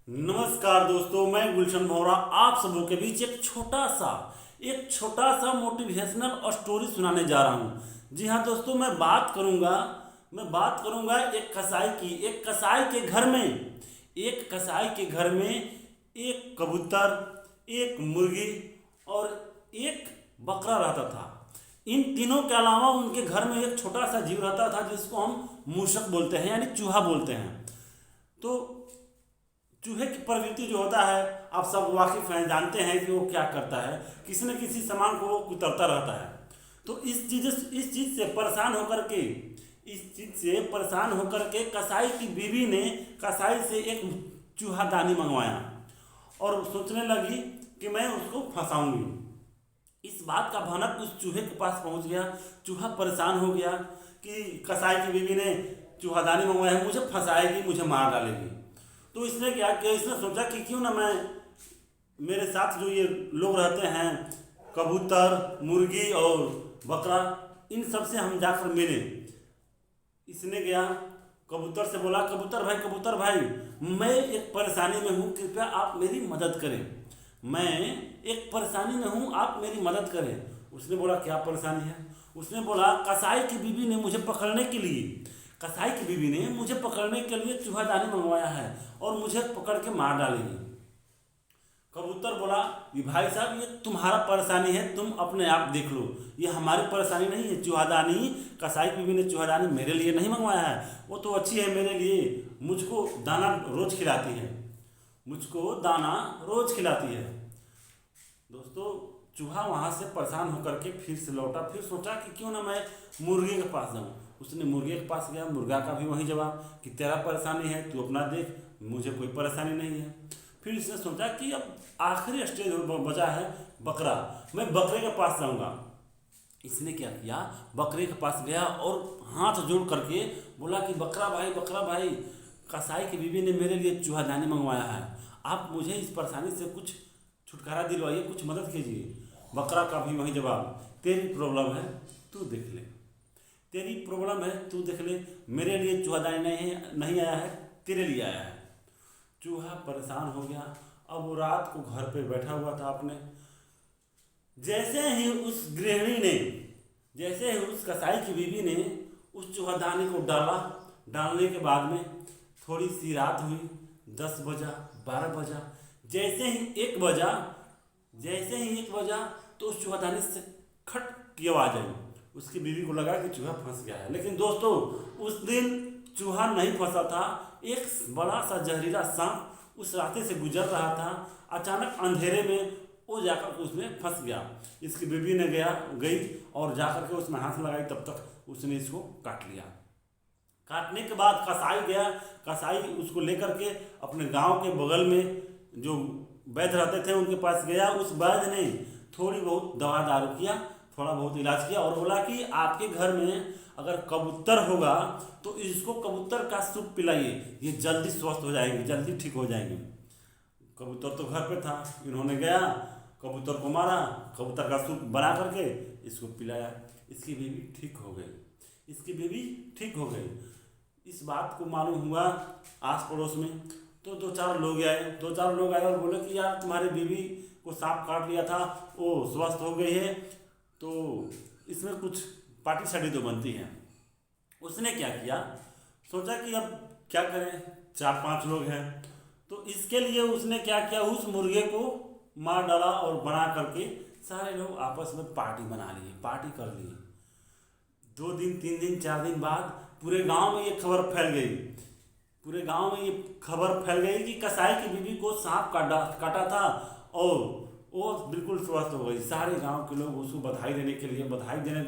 नमस्कार दोस्तों, मैं गुलशन भौरा आप सबों के बीच एक छोटा सा मोटिवेशनल और स्टोरी सुनाने जा रहा हूँ। जी हाँ दोस्तों, मैं बात करूँगा एक कसाई के घर में एक कबूतर, एक मुर्गी और एक बकरा रहता था। इन तीनों के अलावा उनके घर में एक छोटा सा जीव रहता था जिसको हम मूषक बोलते हैं, यानी चूहा बोलते हैं। तो चूहे की प्रवृत्ति जो होता है, आप सब वाकिफ हैं, जानते हैं कि वो क्या करता है। किसी न किसी सामान को वो कुतरता रहता है। तो इस चीज़ से परेशान होकर के कसाई की बीवी ने कसाई से एक चूहादानी मंगवाया और सोचने लगी कि मैं उसको फंसाऊंगी। इस बात का भनक उस चूहे के पास पहुंच गया। चूहा परेशान हो गया कि कसाई की बीवी ने चूहादानी मंगवाया है, मुझे फंसाएगी, मुझे मार डालेगी। तो इसने क्या किया, इसने सोचा कि क्यों ना मैं, मेरे साथ जो ये लोग रहते हैं, कबूतर, मुर्गी और बकरा, इन सब से हम जाकर मिले। इसने गया, कबूतर से बोला, कबूतर भाई, मैं एक परेशानी में हूँ, कृपया आप मेरी मदद करें। मैं एक परेशानी में हूँ, आप मेरी मदद करें। उसने बोला, क्या परेशानी है? उसने बोला, कसाई की बीवी ने मुझे पकड़ने के लिए चूहादानी मंगवाया है और मुझे पकड़ के मार डालेगी। कबूतर बोला, ये भाई साहब, ये तुम्हारा परेशानी है, तुम अपने आप देख लो, ये हमारी परेशानी नहीं है। चूहादानी, कसाई की बीवी ने चूहादानी मेरे लिए नहीं मंगवाया है, वो तो अच्छी है मेरे लिए, मुझको दाना रोज खिलाती है, मुझको दाना रोज खिलाती है। दोस्तों, चूहा वहाँ से परेशान होकर के फिर से लौटा। फिर सोचा कि क्यों ना मैं मुर्गे के पास जाऊँ। उसने मुर्गे के पास गया। मुर्गा का भी वही जवाब कि तेरा परेशानी है, तू अपना देख, मुझे कोई परेशानी नहीं है। फिर इसने सोचा कि अब आखिरी स्टेज बचा है बकरा, मैं बकरे के पास जाऊँगा। इसने क्या किया, बकरे के पास गया और हाथ जोड़ करके बोला कि बकरा भाई, कसाई की बीवी ने मेरे लिए चूहादानी मंगवाया है, आप मुझे इस परेशानी से कुछ छुटकारा दिलवाइए, कुछ मदद कीजिए। बकरा का भी वही जवाब, तेरी प्रॉब्लम है, तू देख ले, तेरी प्रॉब्लम है, तू देख ले, मेरे लिए चूहादानी नहीं आया है, तेरे लिए आया है। चूहा परेशान हो गया। अब वो रात को घर पे बैठा हुआ था अपने। जैसे ही उस गृहिणी ने, जैसे ही उस कसाई की बीवी ने उस चूहादानी को डाला, डालने के बाद में थोड़ी सी रात हुई, 10 बजा, 12 बजा, जैसे ही एक बजा तो उस चूहादानी से खट की आवाज आई। उसकी बीवी को लगा कि चूहा फंस गया है। लेकिन दोस्तों, उस दिन चूहा नहीं फंसा था। एक बड़ा सा जहरीला सांप उस रास्ते से गुजर रहा था। अचानक अंधेरे में वो जाकर के उसमें फंस गया। इसकी बीवी ने गई और जाकर के उसमें हाथ लगाई, तब तक उसने इसको काट लिया। काटने के बाद कसाई गया। कसाई उसको लेकर के अपने गांव के बगल में जो वैद्य रहते थे उनके पास गया। उस वैद्य ने थोड़ी बहुत दवा दारू किया, थोड़ा बहुत इलाज किया और बोला कि आपके घर में अगर कबूतर होगा तो इसको कबूतर का सूप पिलाइए, ये जल्दी स्वस्थ हो जाएंगे, जल्दी ठीक हो जाएंगे। कबूतर तो घर पे था। इन्होंने गया, कबूतर को मारा, कबूतर का सूप बना करके इसको पिलाया। इसकी बीवी ठीक हो गई। इसकी बीवी ठीक हो गई। इस बात को मालूम हुआ आस पड़ोस में, तो दो चार लोग आए और बोले कि यार, तुम्हारी बीवी को सांप काट लिया था, वो स्वस्थ हो गई है, तो इसमें कुछ पार्टी शार्टी तो बनती है। उसने क्या किया, सोचा कि अब क्या करें, 4-5 लोग हैं, तो इसके लिए उसने क्या किया, उस मुर्गे को मार डाला और बना करके सारे लोग आपस में पार्टी बना लिए, पार्टी कर ली। 2 दिन, 3 दिन, 4 दिन बाद पूरे गांव में ये खबर फैल गई। कि कसाई की बीवी को सांप काटा था और वो बिल्कुल स्वस्थ हो गई। सारे गांव के लोग उसको बधाई देने के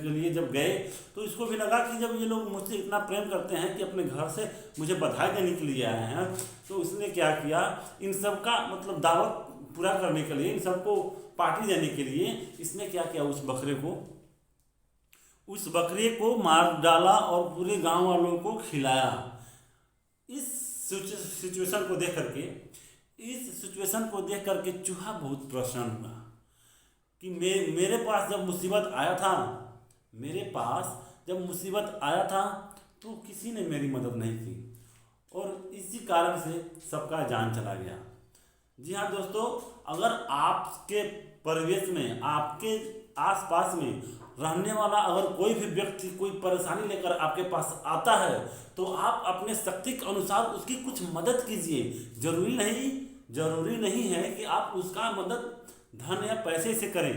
लिए जब गए, तो इसको भी लगा कि जब ये लोग मुझसे इतना प्रेम करते हैं कि अपने घर से मुझे बधाई देने के लिए आए हैं, तो इसने क्या किया, इन सब का मतलब दावत पूरा करने के लिए, इन सबको पार्टी देने के लिए इसने क्या किया, उस बकरे को मार डाला और पूरे गांव वालों को खिलाया। इस सिचुएशन को देख करके चूहा बहुत प्रसन्न हुआ कि मेरे पास जब मुसीबत आया था तो किसी ने मेरी मदद नहीं की, और इसी कारण से सबका जान चला गया। जी हाँ दोस्तों, अगर आपके परिवेश में, आपके आसपास में रहने वाला अगर कोई भी व्यक्ति कोई परेशानी लेकर आपके पास आता है तो आप अपने शक्ति के अनुसार उसकी कुछ मदद कीजिए। जरूरी नहीं है कि आप उसका मदद धन या पैसे से करें,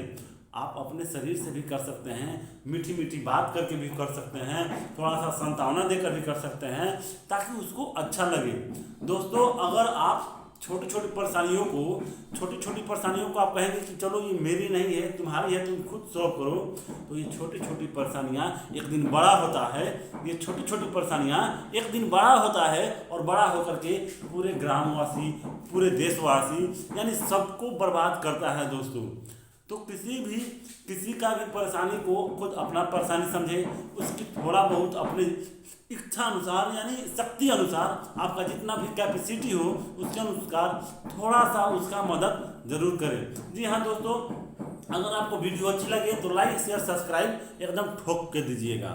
आप अपने शरीर से भी कर सकते हैं, मीठी मीठी बात करके भी कर सकते हैं, थोड़ा सा सांत्वना देकर भी कर सकते हैं ताकि उसको अच्छा लगे। दोस्तों, अगर आप छोटी छोटी परेशानियों को आप कहेंगे कि चलो ये मेरी नहीं है, तुम्हारी है, तुम खुद सॉल्व करो, तो ये छोटी छोटी परेशानियाँ एक दिन बड़ा होता है। ये छोटी छोटी परेशानियाँ एक दिन बड़ा होता है और बड़ा होकर के पूरे ग्रामवासी, पूरे देशवासी यानी सबको बर्बाद करता है दोस्तों। तो किसी का भी परेशानी को खुद अपना परेशानी समझे, उसकी थोड़ा बहुत अपने इच्छा अनुसार यानी शक्ति अनुसार आपका जितना भी कैपेसिटी हो उसके अनुसार थोड़ा सा उसका मदद जरूर करें। जी हाँ दोस्तों, अगर आपको वीडियो अच्छी लगे तो लाइक शेयर सब्सक्राइब एकदम ठोक के दीजिएगा।